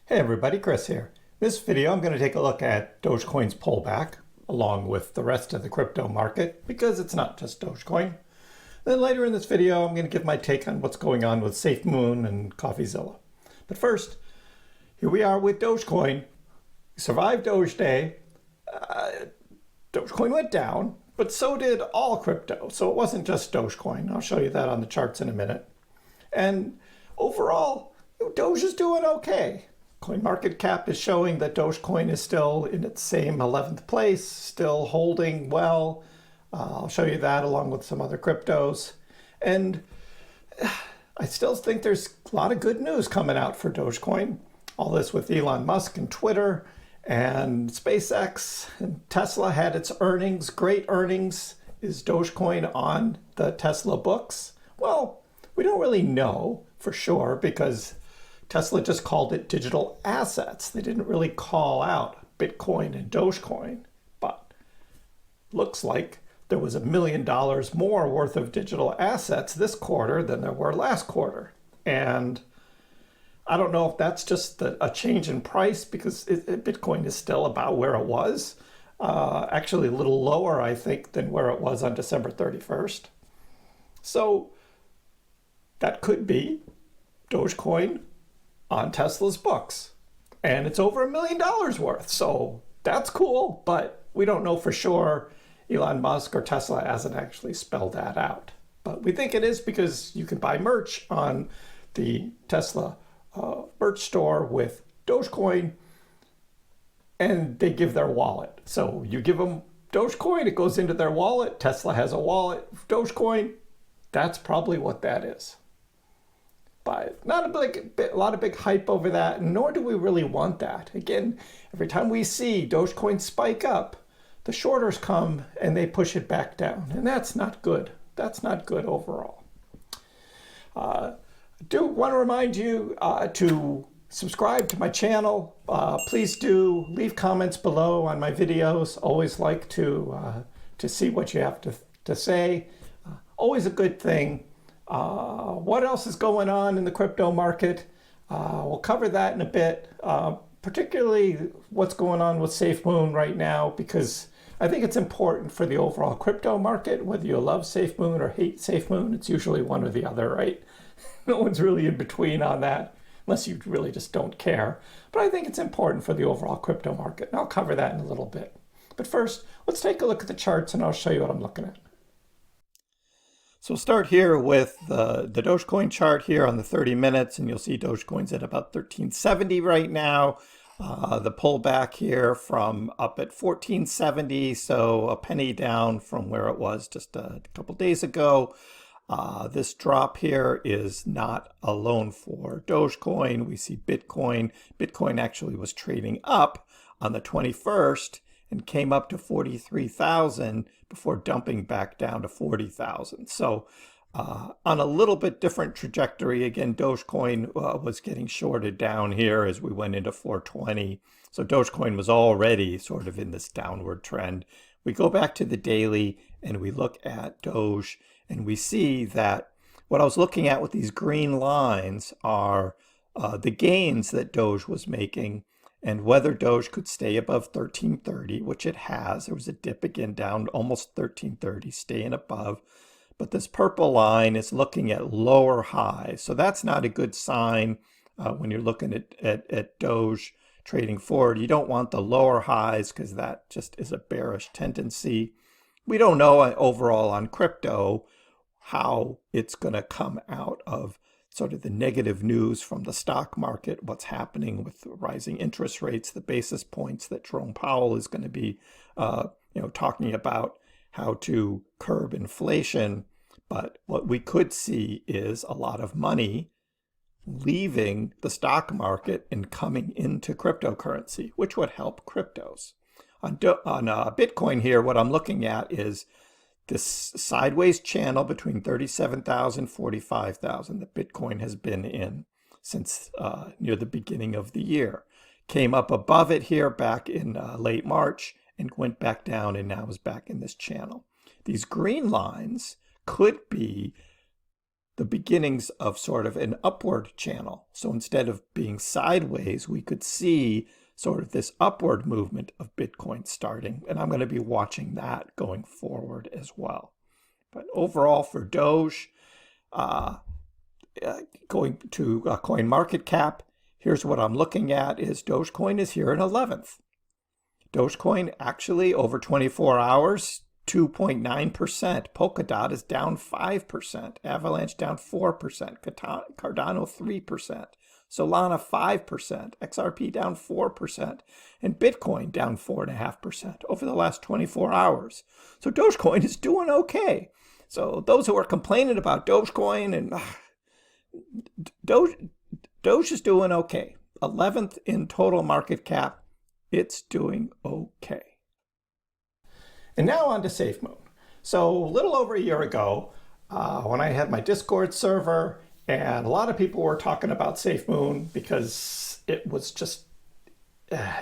Hey everybody, Chris here. In this video, I'm going to take a look at Dogecoin's pullback along with the rest of the crypto market because it's not just Dogecoin. Then later in this video, I'm going to give my take on what's going on with Safemoon and CoffeeZilla. But first, here we are with Dogecoin. We survived Doge Day. Dogecoin went down, but so did all crypto. So it wasn't just Dogecoin. I'll show you that on the charts in a minute. And overall, Doge is doing okay. CoinMarketCap is showing that Dogecoin is still in its same 11th place, still holding well. I'll show you that along with some other cryptos. And I still think there's a lot of good news coming out for Dogecoin. All this with Elon Musk and Twitter and SpaceX and Tesla had its earnings, great earnings. Is Dogecoin on the Tesla books? Well, we don't really know for sure because Tesla just called it digital assets. They didn't really call out Bitcoin and Dogecoin, but looks like there was $1 million more worth of digital assets this quarter than there were last quarter. And I don't know if that's just a change in price because Bitcoin is still about where it was. Actually a little lower, I think, than where it was on December 31st. So that could be Dogecoin on Tesla's books. And it's over $1 million worth. So that's cool, but we don't know for sure. Elon Musk or Tesla hasn't actually spelled that out. But we think it is because you can buy merch on the Tesla merch store with Dogecoin and they give their wallet. So you give them Dogecoin, it goes into their wallet. Tesla has a wallet, Dogecoin. That's probably what that is. But not a lot of big hype over that, nor do we really want that. Again, every time we see Dogecoin spike up, the shorters come and they push it back down. And that's not good. That's not good overall. I do want to remind you to subscribe to my channel. Please do leave comments below on my videos. Always like to see what you have to say. Always a good thing. What else is going on in the crypto market? We'll cover that in a bit, particularly what's going on with Safemoon right now, because I think it's important for the overall crypto market, whether you love Safemoon or hate Safemoon. It's usually one or the other, right? No one's really in between on that, unless you really just don't care. But I think it's important for the overall crypto market, and I'll cover that in a little bit. But first, let's take a look at the charts, and I'll show you what I'm looking at. So we'll start here with the Dogecoin chart here on the 30 minutes, and you'll see Dogecoin's at about 1370 right now. The pullback here from up at 1470, so a penny down from where it was just a couple days ago. This drop here is not alone for Dogecoin. We see Bitcoin. Bitcoin actually was trading up on the 21st and came up to 43,000 before dumping back down to 40,000. So on a little bit different trajectory, again, Dogecoin was getting shorted down here as we went into 420. So Dogecoin was already sort of in this downward trend. We go back to the daily and we look at Doge and we see that what I was looking at with these green lines are the gains that Doge was making and whether Doge could stay above 1330, which it has. There was a dip again down almost 1330, staying above. But this purple line is looking at lower highs. So that's not a good sign when you're looking at Doge trading forward. You don't want the lower highs because that just is a bearish tendency. We don't know overall on crypto how it's going to come out of sort of the negative news from the stock market, what's happening with rising interest rates, the basis points that Jerome Powell is going to be talking about how to curb inflation. But what we could see is a lot of money leaving the stock market and coming into cryptocurrency, which would help cryptos. On Bitcoin here, what I'm looking at is this sideways channel between 37,000, 45,000 that Bitcoin has been in since near the beginning of the year. Came up above it here back in late March and went back down and now is back in this channel. These green lines could be the beginnings of sort of an upward channel. So instead of being sideways, we could see sort of this upward movement of Bitcoin starting. And I'm going to be watching that going forward as well. But overall for Doge, going to CoinMarketCap, here's what I'm looking at is Dogecoin is here in 11th. Dogecoin actually over 24 hours, 2.9%. Polkadot is down 5%. Avalanche down 4%. Cardano 3%. Solana 5%. XRP down 4%. And Bitcoin down 4.5% over the last 24 hours. So Dogecoin is doing okay. So those who are complaining about Dogecoin and Doge is doing okay. 11th in total market cap. It's doing okay. And now on to Safemoon. So a little over a year ago, when I had my Discord server, and a lot of people were talking about Safemoon because it was just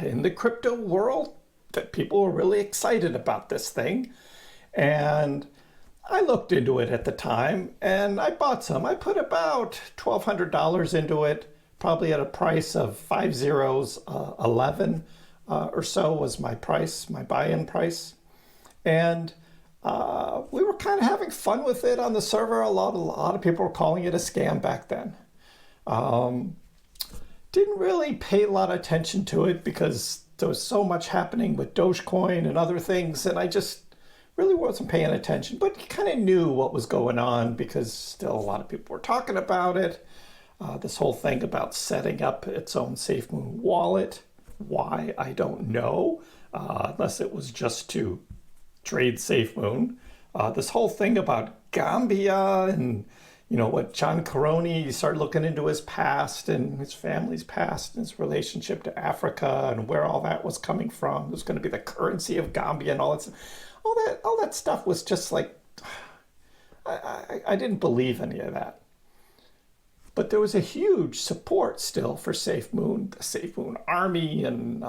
in the crypto world that people were really excited about this thing. And I looked into it at the time and I bought some. I put about $1,200 into it, probably at a price of 11 or so was my price, my buy-in price. And we were kind of having fun with it on the server. A lot of people were calling it a scam back then. Didn't really pay a lot of attention to it because there was so much happening with Dogecoin and other things, and I just really wasn't paying attention. But you kind of knew what was going on because still a lot of people were talking about it. This whole thing about setting up its own Safemoon wallet. Why, I don't know, unless it was just to trade Safemoon. This whole thing about Gambia and, you know, what John Caroni, you start looking into his past and his family's past and his relationship to Africa and where all that was coming from. It was going to be the currency of Gambia and all that stuff was just like, I didn't believe any of that. But there was a huge support still for Safemoon, the Safemoon army, and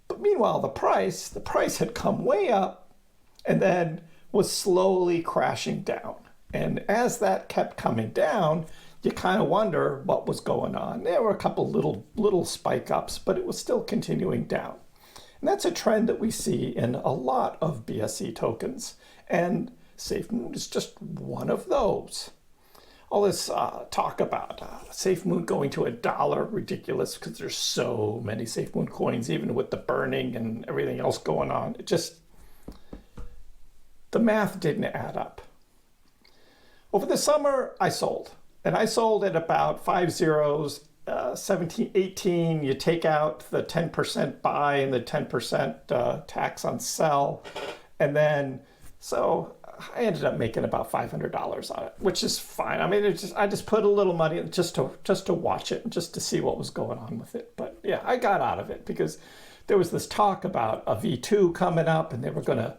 but meanwhile the price had come way up and then was slowly crashing down. And as that kept coming down, you kind of wonder what was going on. There were a couple little spike ups, but it was still continuing down. And that's a trend that we see in a lot of BSC tokens. And Safemoon is just one of those. All this talk about Safemoon going to $1, ridiculous, because there's so many Safemoon coins, even with the burning and everything else going on. It just, the math didn't add up. Over the summer, I sold. And I sold at about 5 zeros, 17, 18. You take out the 10% buy and the 10% tax on sell. And then, so I ended up making about $500 on it, which is fine. I mean, I just put a little money in just to watch it, just to see what was going on with it. But yeah, I got out of it because there was this talk about a V2 coming up, and they were going to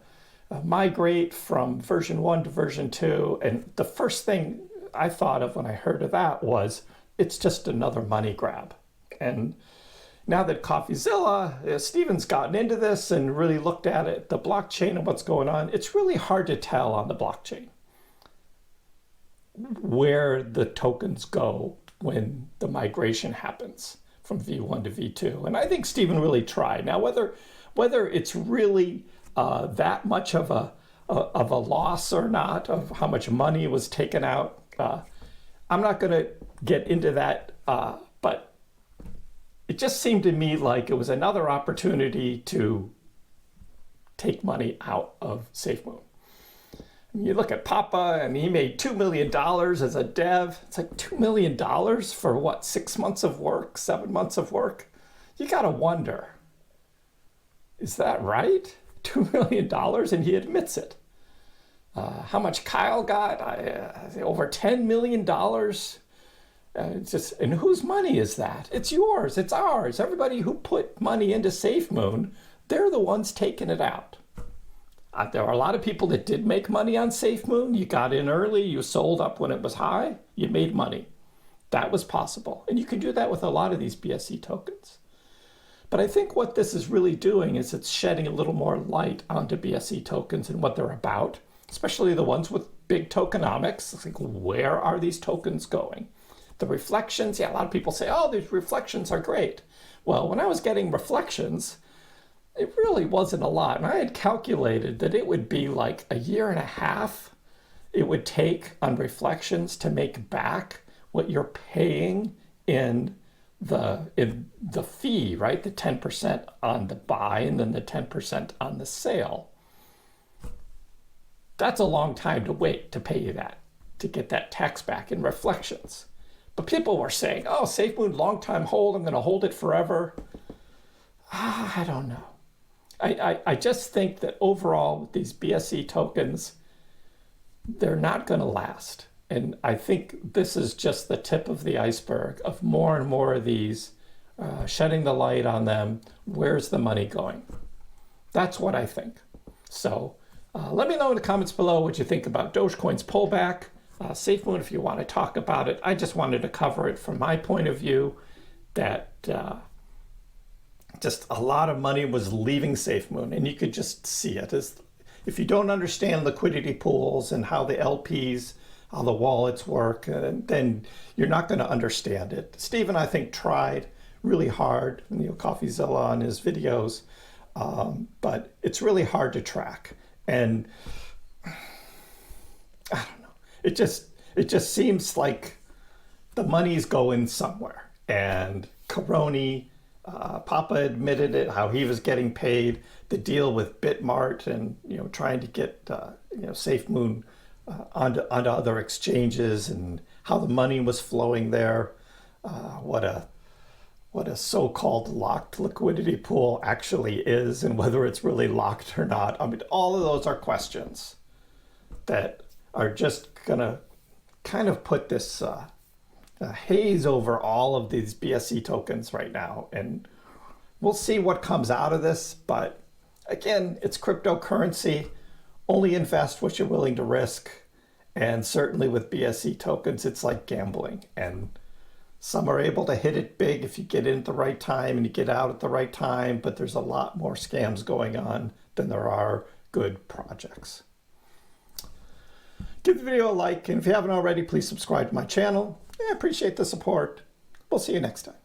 migrate from version 1 to version 2. And the first thing I thought of when I heard of that was it's just another money grab. And now that CoffeeZilla, Steven's gotten into this and really looked at it, the blockchain and what's going on, it's really hard to tell on the blockchain where the tokens go when the migration happens from V1 to V2. And I think Steven really tried. Now, whether it's really that much of a loss or not, of how much money was taken out, I'm not going to get into that, but it just seemed to me like it was another opportunity to take money out of Safemoon. You look at Papa, and he made $2 million as a dev. It's like $2 million for what, 6 months of work, 7 months of work? You got to wonder, is that right? $2 million, and he admits it. How much Kyle got? Over $10 million. And whose money is that? It's yours. It's ours. Everybody who put money into Safemoon, they're the ones taking it out. There are a lot of people that did make money on Safemoon. You got in early. You sold up when it was high. You made money. That was possible. And you can do that with a lot of these BSC tokens. But I think what this is really doing is it's shedding a little more light onto BSC tokens and what they're about, especially the ones with big tokenomics. It's like, where are these tokens going? The reflections, yeah, a lot of people say, oh, these reflections are great. Well, when I was getting reflections, it really wasn't a lot. And I had calculated that it would be like a year and a half it would take on reflections to make back what you're paying in the fee, right? The 10% on the buy and then the 10% on the sale. That's a long time to wait to pay you that, to get that tax back in reflections. But people were saying, oh, Safemoon, long time hold, I'm going to hold it forever. I don't know. I just think that overall with these BSC tokens, they're not going to last. And I think this is just the tip of the iceberg of more and more of these, shedding the light on them. Where's the money going? That's what I think. So let me know in the comments below what you think about Dogecoin's pullback. Safemoon, if you want to talk about it. I just wanted to cover it from my point of view, that just a lot of money was leaving Safemoon, and you could just see it. If you don't understand liquidity pools and how the LPs, how the wallets work, then you're not going to understand it. Stephen, I think, tried really hard, CoffeeZilla on his videos, but it's really hard to track. And I don't know. It just seems like the money's going somewhere. And Caroni, Papa admitted it, how he was getting paid, the deal with Bitmart, and trying to get Safemoon onto other exchanges, and how the money was flowing there. What a so-called locked liquidity pool actually is, and whether it's really locked or not. I mean, all of those are questions that are just gonna kind of put this haze over all of these BSC tokens right now, and we'll see what comes out of this. But again, it's cryptocurrency. Only invest what you're willing to risk, and certainly with BSC tokens, it's like gambling, and some are able to hit it big if you get in at the right time and you get out at the right time, but there's a lot more scams going on than there are good projects. Give the video a like, and if you haven't already, please subscribe to my channel. I appreciate the support. We'll see you next time.